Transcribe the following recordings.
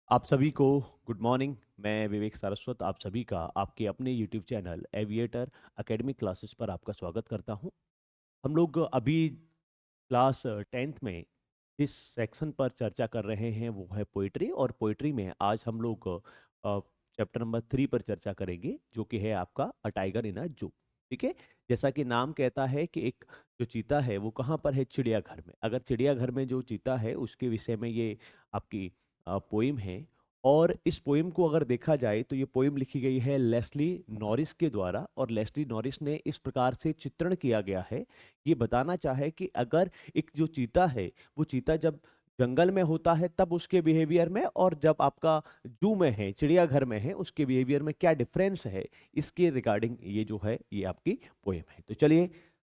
आप सभी को गुड मॉर्निंग। मैं विवेक सारस्वत आप सभी का आपके अपने YouTube channel aviator academic classes पर आपका स्वागत करता हूं। हम लोग अभी क्लास 10th में जिस सेक्शन पर चर्चा कर रहे हैं वो है पोइट्री, और पोइट्री में आज हम लोग चैप्टर नंबर 3 पर चर्चा करेंगे, जो कि है आपका अ टाइगर इन अ जू। ठीक है। जैसा कि नाम कहता है कि एक जो चीता है वो कहाँ पर है, चिड़ियाघर में। अगर चिड़ियाघर में जो चीता है उसके विषय में ये आपकी पोइम है। और इस पोइम को अगर देखा जाए तो ये पोइम लिखी गई है लेस्ली नॉरिस के द्वारा, और लेस्ली नॉरिस ने इस प्रकार से चित्रण किया गया है। ये बताना चाहे कि अगर एक जो चीता है वो चीता जब जंगल में होता है तब उसके बिहेवियर में, और जब आपका जू में है, चिड़ियाघर में है, उसके बिहेवियर में क्या डिफरेंस है, इसके रिगार्डिंग ये जो है ये आपकी पोएम है। तो चलिए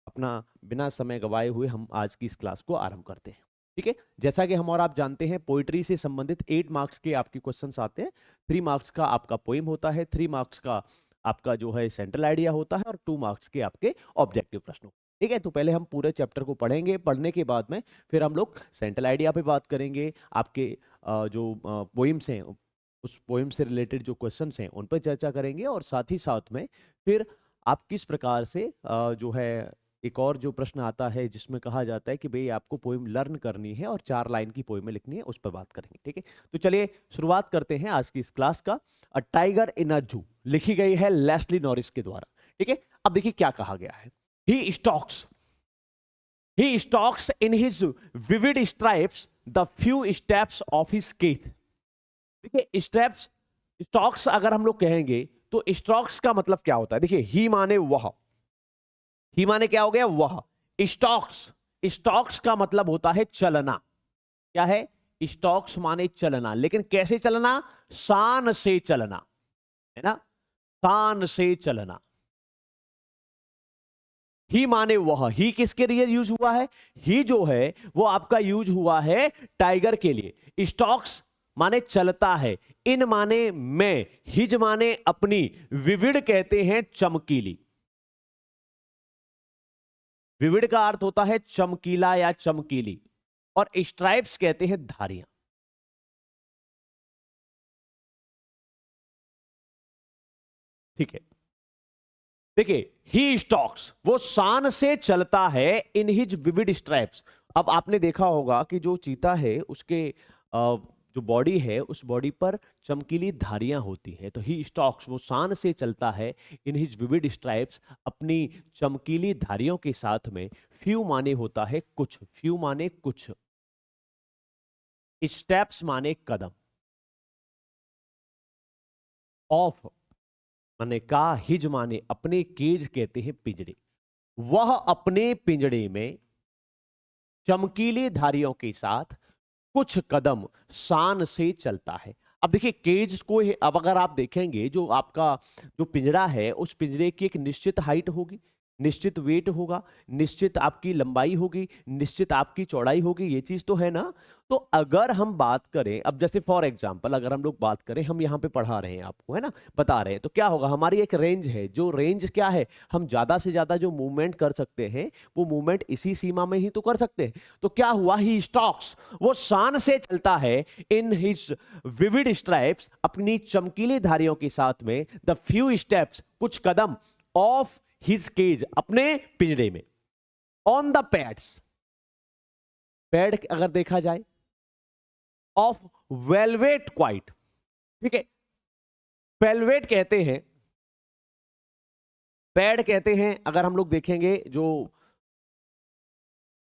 अपना बिना समय गवाए हुए हम आज की इस क्लास को आरंभ करते हैं। ठीक है। जैसा कि हम और आप जानते हैं पोइट्री से संबंधित 8 मार्क्स के आपके क्वेश्चंस आते हैं। 3 मार्क्स का आपका पोएम होता है, 3 मार्क्स का आपका जो है सेंट्रल आइडिया होता है, और 2 मार्क्स के आपके ऑब्जेक्टिव प्रश्न। ठीक है। तो पहले हम पूरे चैप्टर को पढ़ेंगे, पढ़ने के बाद में फिर हम लोग सेंट्रल आइडिया पे बात करेंगे, आपके जो पोइम्स हैं उस पोइम से रिलेटेड जो क्वेश्चंस हैं उन पर चर्चा करेंगे, और साथ ही साथ में फिर आप किस प्रकार से जो है एक और जो प्रश्न आता है जिसमें कहा जाता है कि भाई आपको पोइम लर्न करनी है और 4 लाइन की पोइमें लिखनी है, उस पर बात करेंगे। ठीक है। तो चलिए शुरुआत करते हैं आज की इस क्लास का। अ टाइगर इन अ जू लिखी गई है लेस्ली नॉरिस के द्वारा। ठीक है। अब देखिए क्या कहा गया है। He stalks. He stalks in his vivid stripes the few steps of his cage. देखिए स्टेप्स, स्टॉक्स अगर हम लोग कहेंगे तो स्टॉक्स का मतलब क्या होता है। देखिए ही माने वह, ही माने क्या हो गया वह। स्टॉक्स, स्टॉक्स का मतलब होता है चलना। क्या है? स्टॉक्स माने चलना, लेकिन कैसे चलना? शान से चलना, है ना, शान से चलना। ही माने वह, ही किसके लिए यूज हुआ है? ही जो है वो आपका यूज हुआ है टाइगर के लिए। स्टॉक्स माने चलता है, इन माने मैं, हिज माने अपनी, विविड कहते हैं चमकीली। विविड का अर्थ होता है चमकीला या चमकीली, और स्ट्राइप्स कहते हैं धारियां। ठीक है। देखिए ही स्टॉक्स, वो शान से चलता है, इन हिज विविड स्ट्राइप्स। अब आपने देखा होगा कि जो चीता है उसके जो बॉडी है उस बॉडी पर चमकीली धारियां होती हैं। तो ही स्टॉक्स, वो शान से चलता है, इन हिज विविड स्ट्राइप्स, अपनी चमकीली धारियों के साथ में। फ्यू माने होता है कुछ, फ्यू माने कुछ, स्टेप्स माने कदम, ऑफ माने का, हिज माने अपने, केज कहते हैं पिंजड़े। वह अपने पिंजड़े में चमकीली धारियों के साथ कुछ कदम शान से चलता है। अब देखिए केज को अब अगर आप देखेंगे, जो आपका जो पिंजड़ा है उस पिंजड़े की एक निश्चित हाइट होगी, निश्चित वेट होगा, निश्चित आपकी लंबाई होगी, निश्चित आपकी चौड़ाई होगी, ये चीज तो है ना। तो अगर हम बात करें, अब जैसे फॉर एग्जांपल अगर हम लोग बात करें, हम यहाँ पे पढ़ा रहे हैं आपको, है ना, बता रहे हैं, तो क्या होगा, हमारी एक रेंज है। जो रेंज क्या है, हम ज्यादा से ज्यादा जो मूवमेंट कर सकते हैं वो मूवमेंट इसी सीमा में ही तो कर सकते हैं। तो क्या हुआ, ही स्टॉक्स, वो शान से चलता है, इन हिज विविड स्ट्राइप्स, अपनी चमकीली धारियों के साथ में, द फ्यू स्टेप्स, कुछ कदम, ऑफ हिज केज, अपने पिंजरे में, ऑन द पैड्स, पैड अगर देखा जाए, ऑफ वेलवेट क्वाइट। ठीक है। वेलवेट कहते हैं, पैड कहते हैं, अगर हम लोग देखेंगे जो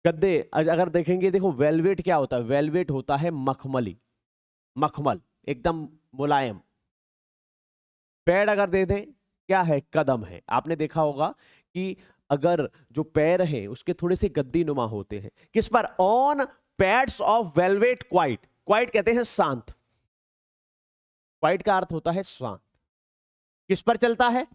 गद्दे अगर देखेंगे, देखो वेलवेट क्या होता है, वेलवेट होता है मखमली, मखमल एकदम मुलायम। पैड अगर दे दें, क्या है, कदम है। आपने देखा होगा कि अगर जो पैर है उसके थोड़े से गद्दी नुमा होते हैं, किस पर, on pads of velvet quite. Quite कहते हैं शांत, क्वाइट का अर्थ होता है शांत। किस पर चलता है?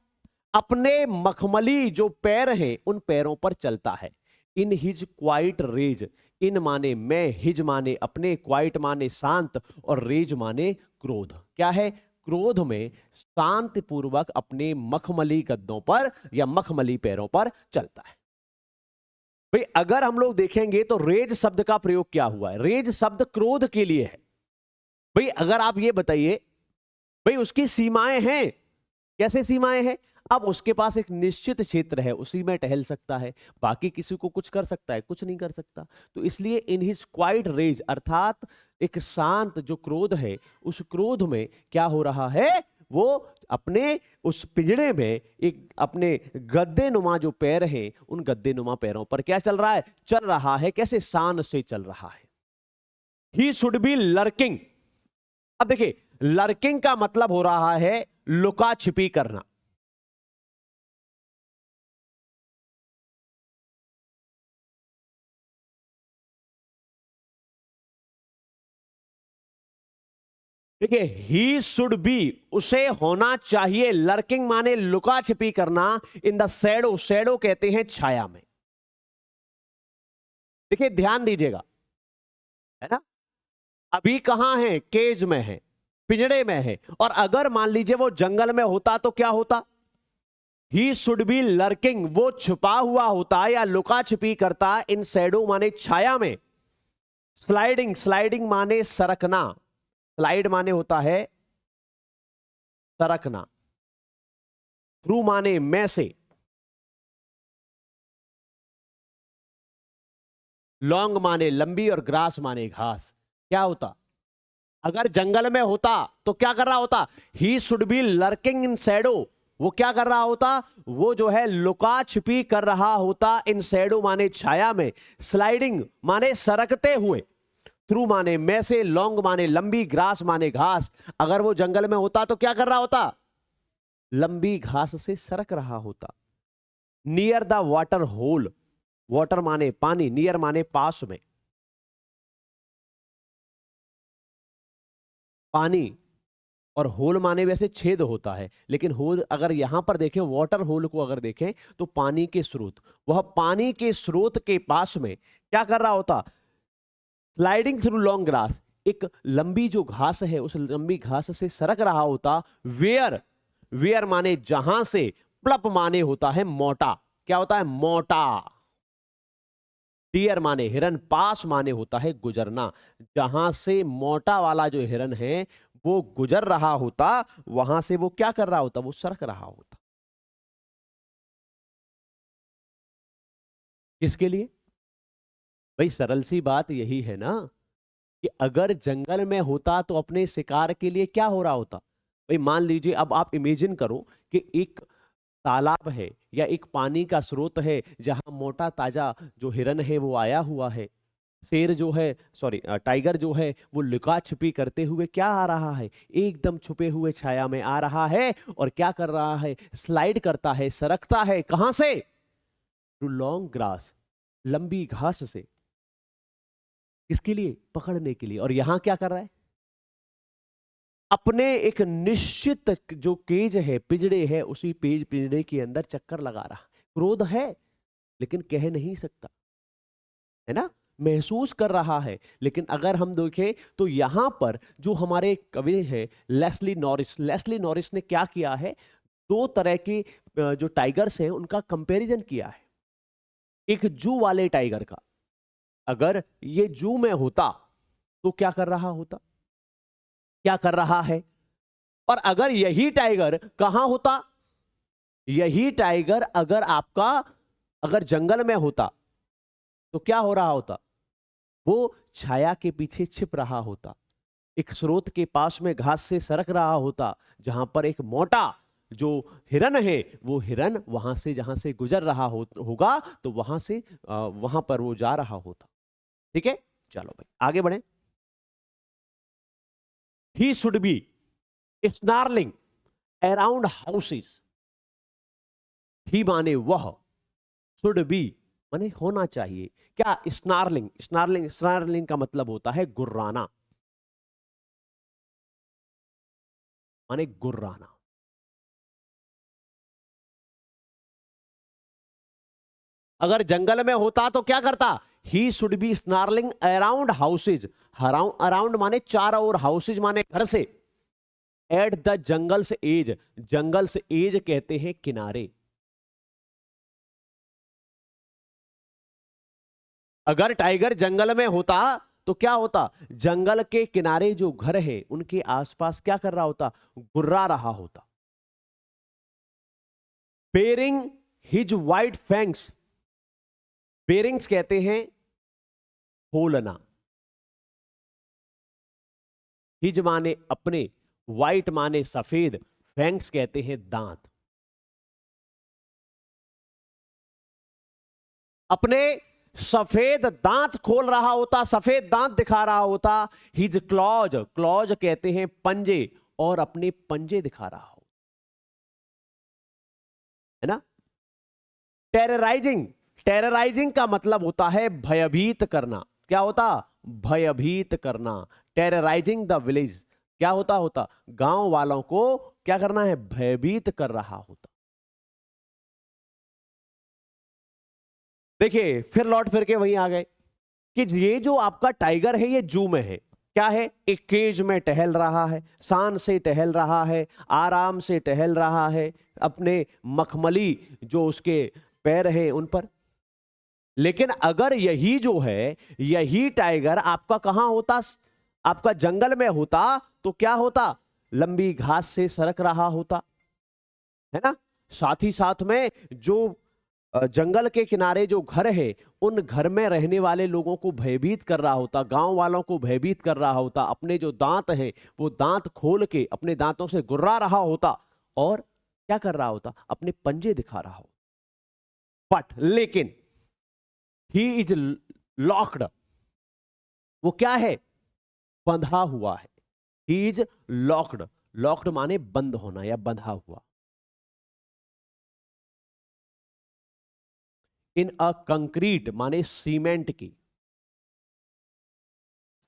अपने मखमली जो पैर हैं उन पैरों पर चलता है। इन हिज क्वाइट रेज, इन माने मैं, हिज माने अपने, क्वाइट माने शांत, और रेज माने क्रोध। क्या है? क्रोध में शांति पूर्वक अपने मखमली कदमों पर या मखमली पैरों पर चलता है। भाई अगर हम लोग देखेंगे तो रेज शब्द का प्रयोग क्या हुआ है, रेज शब्द क्रोध के लिए है। भाई अगर आप ये बताइए, भाई उसकी सीमाएं हैं, कैसे सीमाएं हैं? अब उसके पास एक निश्चित क्षेत्र है, उसी में टहल सकता है, बाकी किसी को कुछ कर सकता है? कुछ नहीं कर सकता। तो इसलिए इन हिज क्वाइट रेज, अर्थात एक शांत जो क्रोध है, उस क्रोध में क्या हो रहा है, वो अपने उस पिंजड़े में एक अपने गद्दे नुमा जो पैर हैं, उन गद्दे नुमा पैरों पर क्या चल रहा है? चल रहा है। कैसे? शान से चल रहा है। He should B lurking. अब देखिए, लर्किंग का मतलब हो रहा है लुका छिपी करना। देखिए, ही शुड बी, उसे होना चाहिए। लर्किंग माने लुका छिपी करना। इन द शैडो, शैडो कहते हैं छाया में। देखिए ध्यान दीजिएगा, है ना, अभी कहां है? केज में है, पिंजड़े में है। और अगर मान लीजिए वो जंगल में होता तो क्या होता? ही शुड बी लर्किंग, वो छुपा हुआ होता या लुका छिपी करता इन शैडो माने छाया में। स्लाइडिंग, स्लाइडिंग माने सरकना, स्लाइड माने होता है सरकना, थ्रू माने में से, लॉन्ग माने लंबी और ग्रास माने घास। क्या होता? अगर जंगल में होता तो क्या कर रहा होता? ही should B lurking in Shadow, वो क्या कर रहा होता? वो जो है लुका छिपी कर रहा होता इन शैडो माने छाया में। स्लाइडिंग माने सरकते हुए, थ्रू माने में से, लॉन्ग माने लंबी, ग्रास माने घास। अगर वो जंगल में होता तो क्या कर रहा होता? लंबी घास से सरक रहा होता। Near the water hole, water माने पानी, नियर माने पास में, पानी, और होल माने वैसे छेद होता है, लेकिन होल अगर यहां पर देखें, वाटर होल को अगर देखें तो पानी के स्रोत, वह पानी के स्रोत के पास में क्या कर रहा होता? स्लाइडिंग थ्रू लॉन्ग ग्रास, एक लंबी जो घास है उस लंबी घास से सरक रहा होता। वेयर, वेयर माने जहां से, प्लप माने होता है मोटा। क्या होता है? मोटा। डियर माने हिरन, पास माने होता है गुजरना। जहां से मोटा वाला जो हिरन है वो गुजर रहा होता, वहां से वो क्या कर रहा होता? वो सरक रहा होता। किसके लिए? भाई सरल सी बात यही है ना, कि अगर जंगल में होता तो अपने शिकार के लिए क्या हो रहा होता? भाई मान लीजिए, अब आप इमेजिन करो कि एक तालाब है या एक पानी का स्रोत है जहां मोटा ताजा जो हिरन है वो आया हुआ है। शेर जो है, सॉरी टाइगर जो है, वो लुका छिपी करते हुए क्या आ रहा है? एकदम छुपे हुए छाया में आ रहा है। और क्या कर रहा है? स्लाइड करता है, सरकता है। कहां से? टू लॉन्ग ग्रास, लंबी घास से। किसके लिए? पकड़ने के लिए। और यहां क्या कर रहा है? अपने एक निश्चित जो केज है, पिंजड़े है, उसी पेज पिंजड़े के अंदर चक्कर लगा रहा। क्रोध है लेकिन कह नहीं सकता, है ना, महसूस कर रहा है। लेकिन अगर हम देखें तो यहां पर जो हमारे कवि हैं लेस्ली नॉरिस, लेस्ली नॉरिस ने क्या किया है? दो तरह के जो टाइगर्स हैं उनका कंपैरिजन किया है। एक जू वाले टाइगर का, अगर ये जू में होता तो क्या कर रहा होता, क्या कर रहा है? और अगर यही टाइगर कहां होता? यही टाइगर अगर आपका, अगर जंगल में होता तो क्या हो रहा होता? वो छाया के पीछे छिप रहा होता, एक स्रोत के पास में घास से सरक रहा होता, जहां पर एक मोटा जो हिरन है, वो हिरन वहां से जहां से गुजर रहा होगा तो वहां से वहां पर वो जा रहा होता। ठीक है, चलो भाई आगे बढ़े। He should be snarling around houses. He माने वह, शुड बी माने होना चाहिए। क्या? स्नार्लिंग, स्नार्लिंग, स्नार्लिंग का मतलब होता है गुर्राना, माने गुर्राना। अगर जंगल में होता तो क्या करता? He should be snarling around houses, around माने चारों ओर, हाउसेज माने घर से, at the jungle's edge, jungle's edge कहते हैं किनारे। अगर टाइगर जंगल में होता तो क्या होता, जंगल के किनारे जो घर है उनके आसपास क्या कर रहा होता, गुर्रा रहा होता। Baring his white fangs, barings कहते हैं खोलना, हिज माने अपने, वाइट माने सफेद, फैंक्स कहते हैं दांत। अपने सफेद दांत खोल रहा होता, सफेद दांत दिखा रहा होता। हिज क्लॉज, क्लॉज कहते हैं पंजे, और अपने पंजे दिखा रहा हो, है ना। टेरराइजिंग, टेरराइजिंग का मतलब होता है भयभीत करना। क्या होता, भयभीत करना। टेरराइजिंग द विलेज, क्या होता होता गांव वालों को क्या करना है, भयभीत कर रहा होता। देखिए फिर लौट फिर के वहीं आ गए कि ये जो आपका टाइगर है ये जू में है, क्या है, एक केज में टहल रहा है, शान से टहल रहा है, आराम से टहल रहा है, अपने मखमली जो उसके पैर हैं उन पर। लेकिन अगर यही जो है, यही टाइगर आपका कहां होता, आपका जंगल में होता, तो क्या होता, लंबी घास से सरक रहा होता, है ना। साथ ही साथ में जो जंगल के किनारे जो घर है उन घर में रहने वाले लोगों को भयभीत कर रहा होता, गांव वालों को भयभीत कर रहा होता। अपने जो दांत हैं वो दांत खोल के अपने दांतों से गुर्रा रहा होता, और क्या कर रहा होता, अपने पंजे दिखा रहा हो। बट लेकिन ही इज लॉक्ड, वो क्या है, बंधा हुआ है। ही इज लॉक्ड, लॉक्ड माने बंद होना या बंधा हुआ। इन अ कंक्रीट माने सीमेंट की,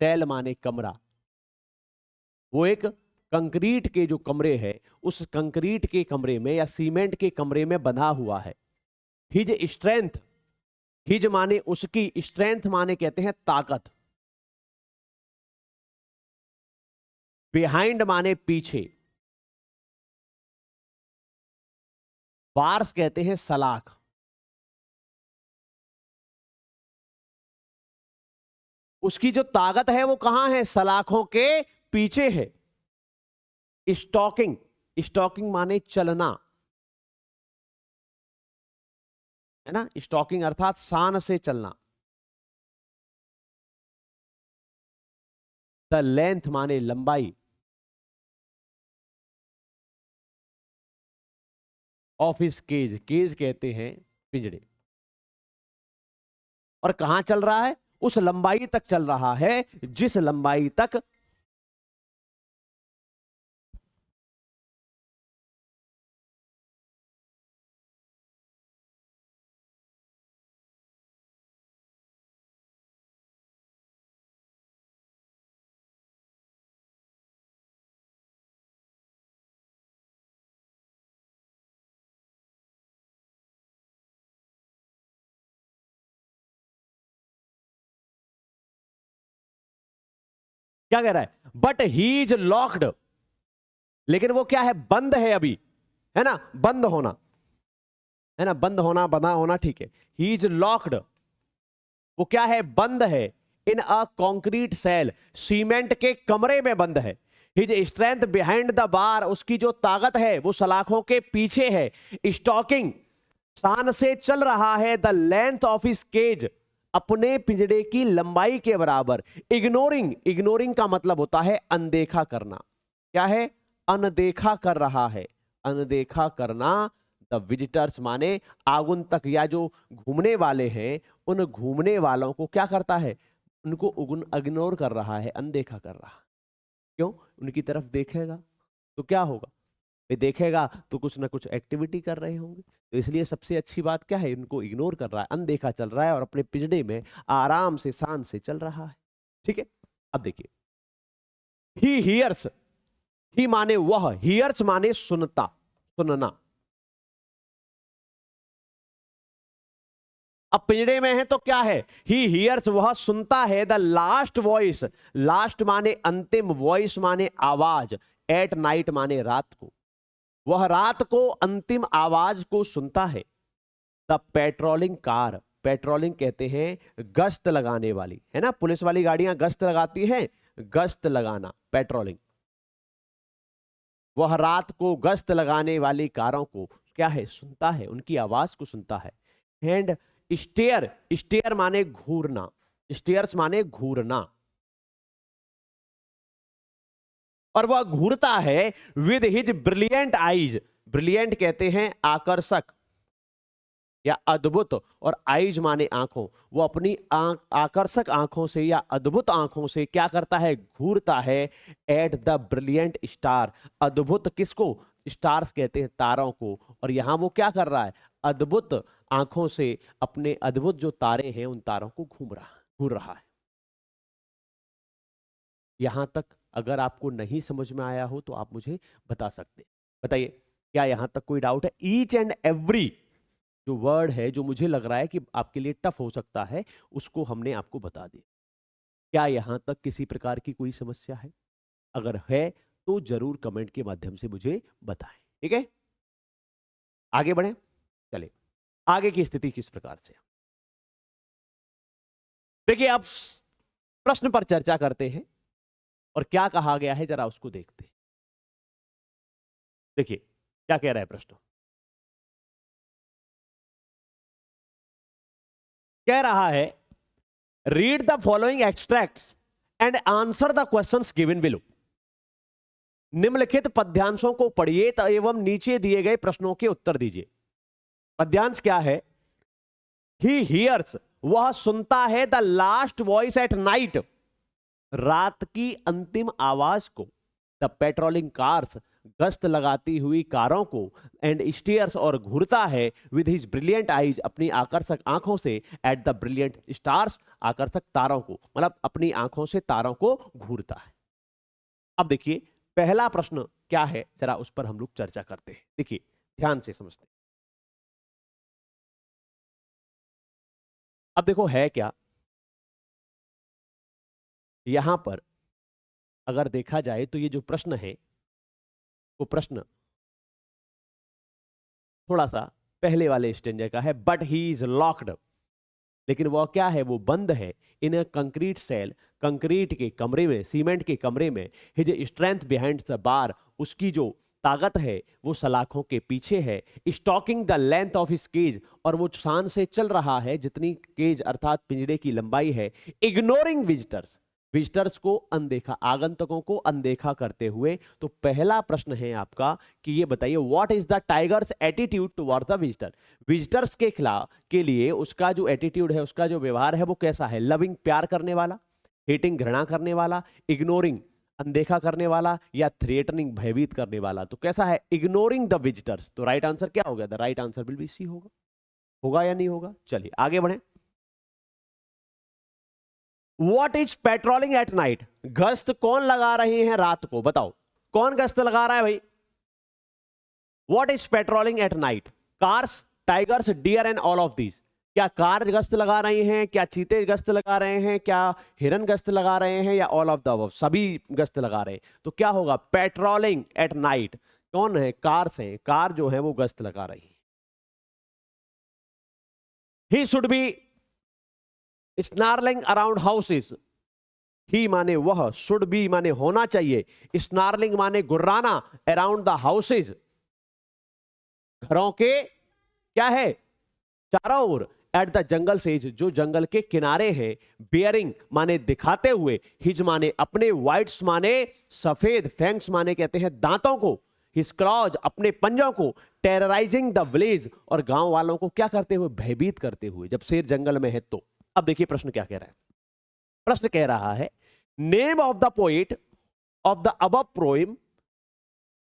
सेल माने कमरा, वो एक कंक्रीट के जो कमरे हैं उस कंक्रीट के कमरे में या सीमेंट के कमरे में बंधा हुआ है। हिज स्ट्रेंथ, हिज माने उसकी, स्ट्रेंथ माने कहते हैं ताकत, बिहाइंड माने पीछे, बार्स कहते हैं सलाख। उसकी जो ताकत है वो कहां है, सलाखों के पीछे है। स्टॉकिंग, स्टॉकिंग माने चलना, है ना, स्टॉकिंग अर्थात शान से चलना। द लेंथ माने लंबाई, ऑफ हिज केज, केज कहते हैं पिंजड़े। और कहां चल रहा है, उस लंबाई तक चल रहा है जिस लंबाई तक क्या कह रहा है, बट ही इज लॉक्ड, लेकिन वो क्या है, बंद है अभी, है ना, बंद होना, है ना, बंद होना, बंधा होना, ठीक है। ही इज लॉक्ड, वो क्या है, बंद है। In a concrete cell, cement के कमरे में बंद है। His strength behind the bar, उसकी जो ताकत है वो सलाखों के पीछे है। स्टॉकिंग, शान से चल रहा है। The length of his cage, अपने पिंजड़े की लंबाई के बराबर। इग्नोरिंग, इग्नोरिंग का मतलब होता है अनदेखा करना। क्या है, अनदेखा कर रहा है, अनदेखा करना। द विजिटर्स माने आगुन्तक या जो घूमने वाले हैं, उन घूमने वालों को क्या करता है, उनको इग्नोर कर रहा है, अनदेखा कर रहा है। क्यों, उनकी तरफ देखेगा तो क्या होगा, ये देखेगा तो कुछ ना कुछ एक्टिविटी कर रहे होंगे, तो इसलिए सबसे अच्छी बात क्या है, उनको इग्नोर कर रहा है, अनदेखा चल रहा है और अपने पिंजड़े में आराम से शान से चल रहा है। ठीक है, अब देखिए, ही हियर्स, ही माने वह, हियर्स माने सुनता, सुनना। अब पिंजड़े में है तो क्या है, ही हियर्स, वह सुनता है। द लास्ट वॉइस, लास्ट माने अंतिम, वॉइस माने आवाज, एट नाइट माने रात को, वह रात को अंतिम आवाज को सुनता है। द पेट्रोलिंग कार, पेट्रोलिंग कहते हैं गश्त लगाने वाली, है ना, पुलिस वाली गाड़ियां गश्त लगाती हैं, गश्त लगाना पेट्रोलिंग। वह रात को गश्त लगाने वाली कारों को क्या है, सुनता है, उनकी आवाज को सुनता है। एंड स्टेयर, स्टेयर माने घूरना, स्टेयर्स माने घूरना, और वह घूरता है with his brilliant eyes, brilliant कहते हैं आकर्षक या अद्भुत, और आईज माने आंखों, वो अपनी आकर्षक आंखों से या अद्भुत आंखों से क्या करता है, घूरता है एट द ब्रिलियंट स्टार, अद्भुत किसको, स्टार्स कहते हैं तारों को, और यहां वो क्या कर रहा है, अद्भुत आंखों से अपने अद्भुत जो तारे हैं उन तारों को घूर रहा है। यहां तक अगर आपको नहीं समझ में आया हो तो आप मुझे बता सकते हैं, बताइए क्या यहां तक कोई डाउट है? ईच एंड एवरी जो वर्ड है जो मुझे लग रहा है कि आपके लिए टफ हो सकता है उसको हमने आपको बता दिया। क्या यहां तक किसी प्रकार की कोई समस्या है? अगर है तो जरूर कमेंट के माध्यम से मुझे बताएं, ठीक है? आगे बढ़े, चले आगे की स्थिति किस प्रकार से, देखिए अब प्रश्न पर चर्चा करते हैं और क्या कहा गया है जरा उसको देखते हैं। देखिए क्या कह रहा है प्रश्न, कह रहा है read the following extracts and answer the questions given below. निम्नलिखित पद्यांशों को पढ़िए एवं नीचे दिए गए प्रश्नों के उत्तर दीजिए। पद्यांश क्या है, ही हियर्स, वह सुनता है, the last voice at night, रात की अंतिम आवाज को, द पेट्रोलिंग कार्स, गश्त लगाती हुई कारों को, एंड स्टीयर्स, और घूरता है, विद हिज ब्रिलियंट आईज, अपनी आकर्षक आंखों से, एट द ब्रिलियंट स्टार्स, आकर्षक तारों को, मतलब अपनी आंखों से तारों को घूरता है। अब देखिए पहला प्रश्न क्या है जरा उस पर हम लोग चर्चा करते हैं, देखिए ध्यान से समझते हैं। अब देखो है क्या, यहां पर अगर देखा जाए तो ये जो प्रश्न है वो प्रश्न थोड़ा सा पहले वाले स्टेंजर का है, बट ही इज लॉक्ड, लेकिन वह क्या है, वो बंद है, in a concrete cell, concrete के कमरे में, सीमेंट के कमरे में, his strength behind the bar, उसकी जो ताकत है वो सलाखों के पीछे है, stalking the length of his cage, और वो शान से चल रहा है जितनी केज अर्थात पिंजड़े की लंबाई है, इग्नोरिंग विजिटर्स, विजिटर्स को अनदेखा, आगंतुकों को अनदेखा करते हुए। तो पहला प्रश्न है आपका कि ये बताइए what is the tigers attitude toward the visitor, visitors के खिलाफ के लिए उसका जो एटीट्यूड है, उसका जो व्यवहार है वो कैसा है, लविंग प्यार करने वाला, हेटिंग घृणा करने वाला, इग्नोरिंग अनदेखा करने वाला, या थ्रेटनिंग भयभीत करने वाला। तो कैसा है, इग्नोरिंग द विजिटर्स, तो राइट आंसर क्या होगा, the right answer will be C होगा, होगा या नहीं होगा? चलिए आगे बढ़े। What is patrolling at night, गश्त कौन लगा रहे हैं रात को, बताओ कौन गश्त लगा रहा है भाई? What is patrolling at night, cars, tigers, deer and all of these. क्या कार गश्त लगा रही हैं, क्या चीते गश्त लगा रहे हैं, क्या हिरन गश्त लगा रहे हैं, या ऑल ऑफ द अबव, सभी गश्त लगा रहे हैं? तो क्या होगा, पेट्रोलिंग एट नाइट कौन है, कार्स हैं, कार जो है वो गश्त लगा रही है। He should be snarling around houses, he माने वह, शुड बी माने होना चाहिए, स्नार्लिंग माने गुर्राना, अराउंड द हाउसेज, घरों के क्या है, चारों ओर, एट द जंगल सेज, जो जंगल के किनारे हैं, बियरिंग माने दिखाते हुए, हिज माने अपने, वाइट्स माने सफेद, फैंक्स माने कहते हैं दांतों को, हिज क्लॉज अपने पंजों को, टेरराइजिंग द विलेज, और गांव वालों को क्या करते हुए, भयभीत करते हुए, जब शेर जंगल में है तो। अब देखिए प्रश्न क्या कह रहा है, प्रश्न कह रहा है name of the poet of the above poem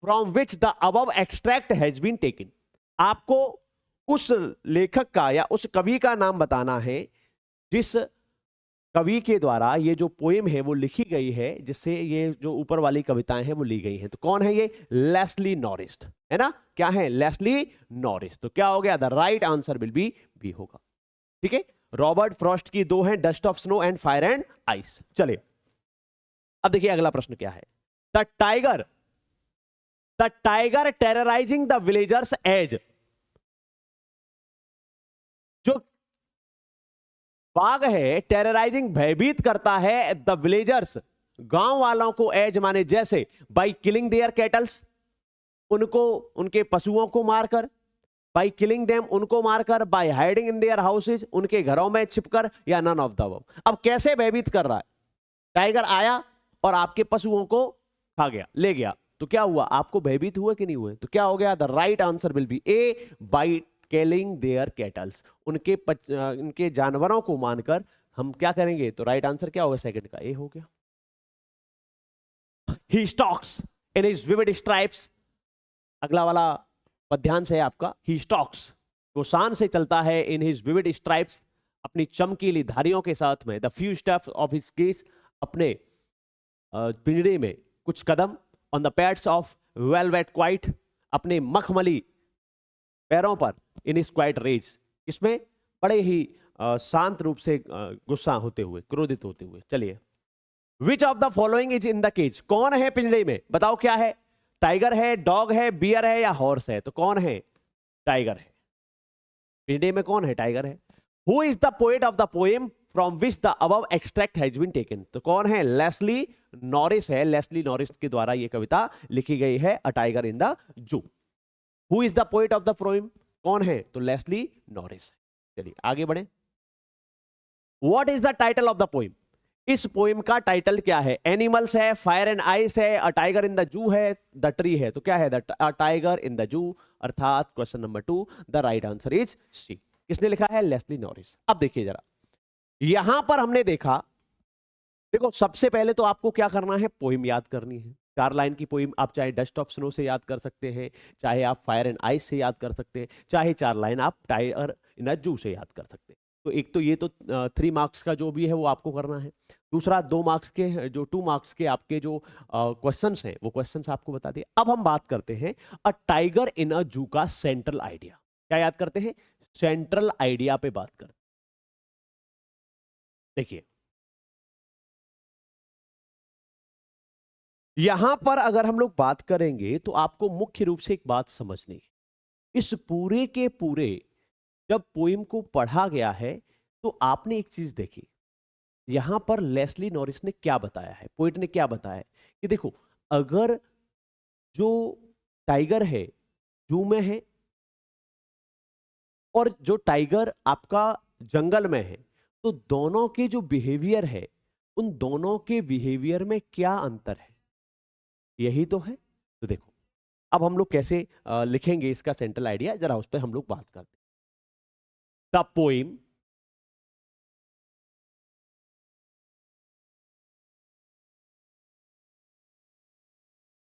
from which the above extract has been taken, आपको उस लेखक का या उस कवि का नाम बताना है जिस कवि के द्वारा ये जो पोएम है वो लिखी गई है, जिससे ये जो ऊपर वाली कविताएं हैं वो ली गई हैं। तो कौन है ये, लेस्ली नॉरिस, है ना, क्या है, लेस्ली नॉरिस। तो क्या हो गया, the right answer will be B होगा, ठीक है। रॉबर्ट फ्रॉस्ट की दो हैं, dust of snow and fire and ice. चलिए अब देखिए अगला प्रश्न क्या है, the tiger terrorising the villagers edge, जो बाघ है टेरराइजिंग, भयभीत करता है द विलेजर्स, गांव वालों को, एज माने जैसे, बाई किलिंग देयर कैटल्स, उनको, उनके पशुओं को मारकर, बाई किलिंग देम, उनको मारकर, by hiding in their houses, उनके घरों में छिपकर, या नन ऑफ द अबव। अब कैसे भयभीत कर रहा है? टाइगर आया और आपके पशुओं को खा गया, ले गया, तो क्या हुआ? आपको भयभीत हुए कि नहीं हुए? तो क्या हो गया? The right answer will B A, by killing there kettles, उनके जानवरों को मानकर हम क्या करेंगे? तो राइट आंसर क्या होगा? सेकंड का ए हो गया। He stalks in his vivid stripes, अगला वाला पद्यांश है आपका। ही स्टॉक्स, वो शान से चलता है, इन हिज विविड स्ट्राइप्स, अपनी चमकीली धारियों के साथ में, the few steps of his cage, अपने पिंजरे में कुछ कदम, on the pads of velvet quiet, अपने मखमली पैरों पर, इन इज क्वाइट रेज, इसमें बड़े ही शांत रूप से गुस्सा होते हुए, क्रोधित होते हुए। चलिए, which of the following is in the cage, कौन है पिंजरे में? बताओ क्या है? टाइगर है, डॉग है, बियर है, या हॉर्स है? तो कौन है? टाइगर है। पिंजरे में कौन है? टाइगर है। Who is the poet of the poem from which the above extract has been taken, तो कौन है? लेस्ली नॉरिस है। लेस्ली नॉरिस के द्वारा यह कविता लिखी गई है, a tiger in the zoo. Who is the poet of the poem, कौन है? तो लेस्ली नॉरिस। चलिए आगे बढ़े। What is the title of the poem, इस पोएम का टाइटल क्या है? एनिमल्स है, फायर एंड आइस है, अ टाइगर इन द जू है, द ट्री है, तो क्या है? The tiger in the zoo, अर्थात question number 2, the right answer is C. किसने लिखा है? Leslie Norris. अब देखिए जरा, यहां पर हमने देखा, देखो सबसे पहले तो आपको क्या करना है? पोइम याद करनी है। 4 लाइन की पोइम, आप चाहे डस्ट ऑफ स्नो से याद कर सकते हैं, चाहे आप फायर एंड आइस से याद कर सकते हैं, चाहे 4 लाइन आप टाइगर इन अ जू से याद कर सकते हैं। तो एक तो ये तो 3 मार्क्स का जो भी है वो आपको करना है। दूसरा 2 मार्क्स के, जो 2 मार्क्स के आपके जो क्वेश्चंस हैं, वो क्वेश्चंस आपको बता दिए। अब हम बात करते हैं अ टाइगर इन अ जू का सेंट्रल आइडिया। क्या याद करते हैं? सेंट्रल आइडिया पे बात करते। देखिए, यहां पर अगर हम लोग बात करेंगे तो आपको मुख्य रूप से एक बात समझनी है। इस पूरे के पूरे जब पोइम को पढ़ा गया है तो आपने एक चीज देखी, यहां पर लेस्ली नॉरिस ने क्या बताया है, पोइट ने क्या बताया है कि देखो, अगर जो टाइगर है जू में है और जो टाइगर आपका जंगल में है, तो दोनों के जो बिहेवियर है, उन दोनों के बिहेवियर में क्या अंतर है? यही तो है। तो देखो, अब हम लोग कैसे लिखेंगे इसका सेंट्रल आइडिया, जरा उस पर हम लोग बात करते हैं। द पोइम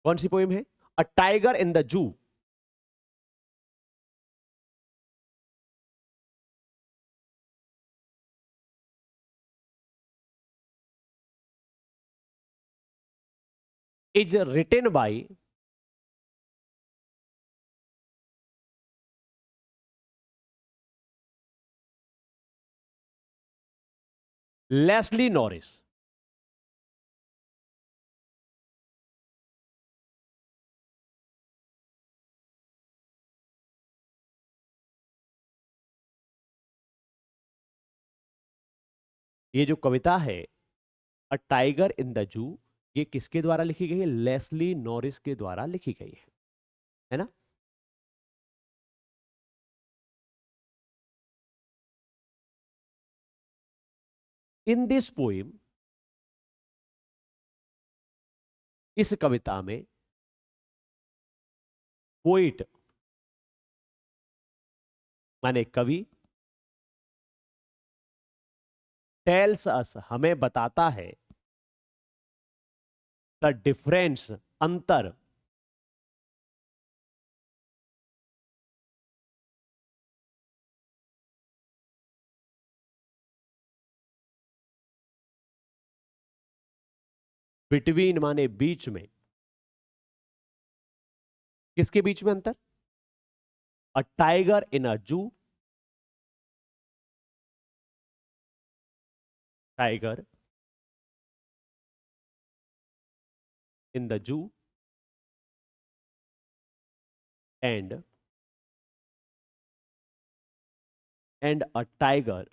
कौन सी पोइम है? A tiger in the zoo is written by Leslie Norris. ये जो कविता है अ टाइगर इन द जू, ये किसके द्वारा लिखी गई है? लेस्ली नॉरिस के द्वारा लिखी गई है ना? इन दिस पोइम, इस कविता में पोइट माने कवि, टेल्स अस, हमें बताता है, द डिफरेंस, अंतर, बिटवीन माने बीच में, किसके बीच में अंतर? अ टाइगर इन अ जू, टाइगर इन द जू and a tiger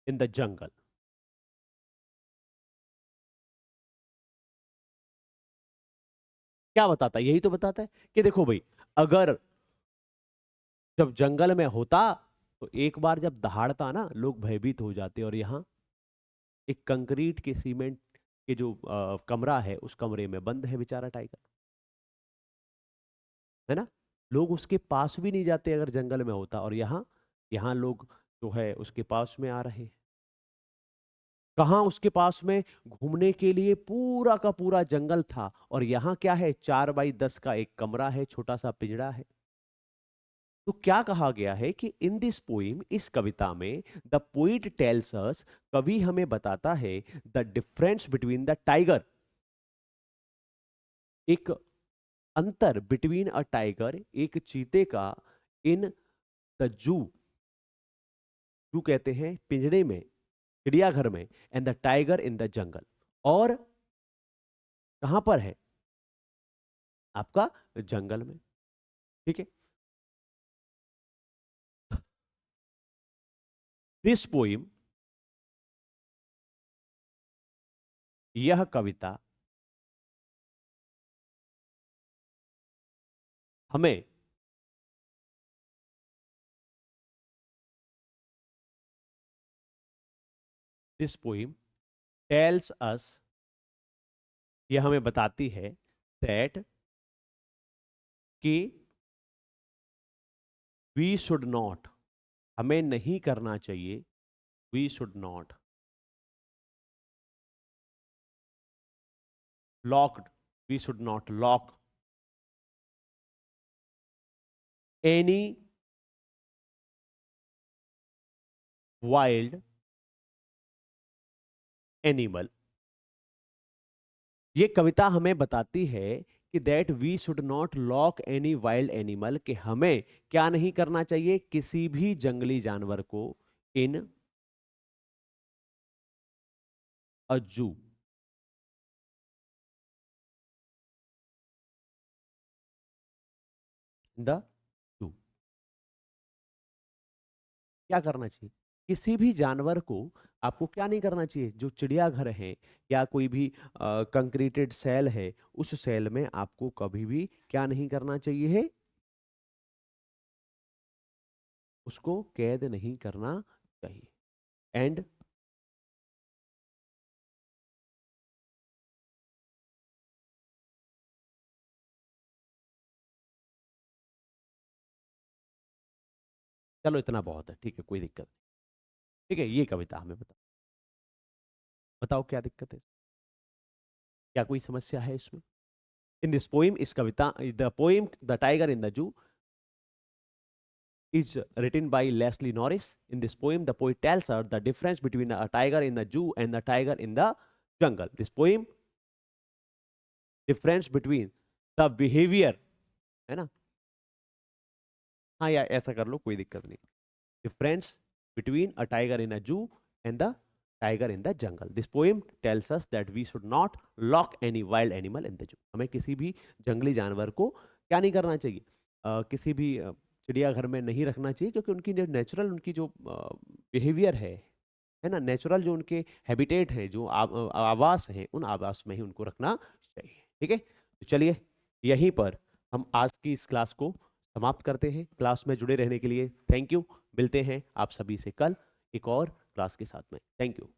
in the jungle. क्या बताता है? यही तो बताता है कि देखो भाई, अगर जब जंगल में होता तो एक बार जब दहाड़ता ना, लोग भयभीत हो जाते, और यहाँ एक कंक्रीट के सीमेंट के जो कमरा है, उस कमरे में बंद है बेचारा टाइगर, है ना। लोग उसके पास भी नहीं जाते अगर जंगल में होता, और यहाँ यहाँ लोग जो है उसके पास में आ रहे हैं। कहाँ उसके पास में? घूमने के लिए पूरा का पूरा जंगल था, और यहाँ क्या है? 4x10 का एक कमरा है, छोटा सा पिंजड़ा है। तो क्या कहा गया है कि इन दिस पोइम, इस कविता में, द पोइट टेल्स अस, कवि हमें बताता है, the difference between the tiger, एक अंतर, बिटवीन अ टाइगर, एक चीते का, इन द जू, जू कहते हैं पिंजड़े में, चिड़ियाघर में, and the tiger in the jungle, और कहां पर है? आपका जंगल में। ठीक है। दिस पोइम, यह कविता हमें दिस पोइम टेल्स अस, यह हमें बताती है, दैट, कि वी शुड नॉट, हमें नहीं करना चाहिए, we should not locked, we should not lock any wild animal. ये कविता हमें बताती है कि that we should not lock any wild animal, कि हमें क्या नहीं करना चाहिए? किसी भी जंगली जानवर को इन अ जू, द जू, क्या करना चाहिए? किसी भी जानवर को आपको क्या नहीं करना चाहिए? जो चिड़ियाघर है या कोई भी कंक्रीटेड सेल है, उस सेल में आपको कभी भी क्या नहीं करना चाहिए है? उसको कैद नहीं करना चाहिए। एंड चलो इतना बहुत है, ठीक है, कोई दिक्कत नहीं। ठीक है, ये कविता हमें बताओ, बताओ क्या दिक्कत है, क्या कोई समस्या है इसमें? इन दिस पोइम, इस कविता, the poem the tiger in the zoo is written by Leslie Norris. In this poem, the poet tells her the difference between a tiger in the zoo and the tiger in the jungle. This poem, difference between the behavior, है ना? हाँ, या ऐसा कर लो, कोई दिक्कत नहीं। Difference between a tiger in a zoo and the tiger in the jungle. This poem tells us that we should not lock any wild animal in the zoo. हमें किसी भी जंगली जानवर को क्या नहीं करना चाहिए? किसी भी चिड़ियाघर में नहीं रखना चाहिए, क्योंकि उनकी जो नेचुरल, उनकी जो बिहेवियर है ना, नेचुरल जो उनके हैबिटेट हैं, जो आवास हैं, उन आवास में ही उनको रखना चाहिए। ठीक है, तो चलिए यहीं पर हम आज की इस क्लास को समाप्त करते हैं। क्लास में जुड़े रहने के लिए थैंक यू। मिलते हैं आप सभी से कल एक और क्लास के साथ में। Thank you.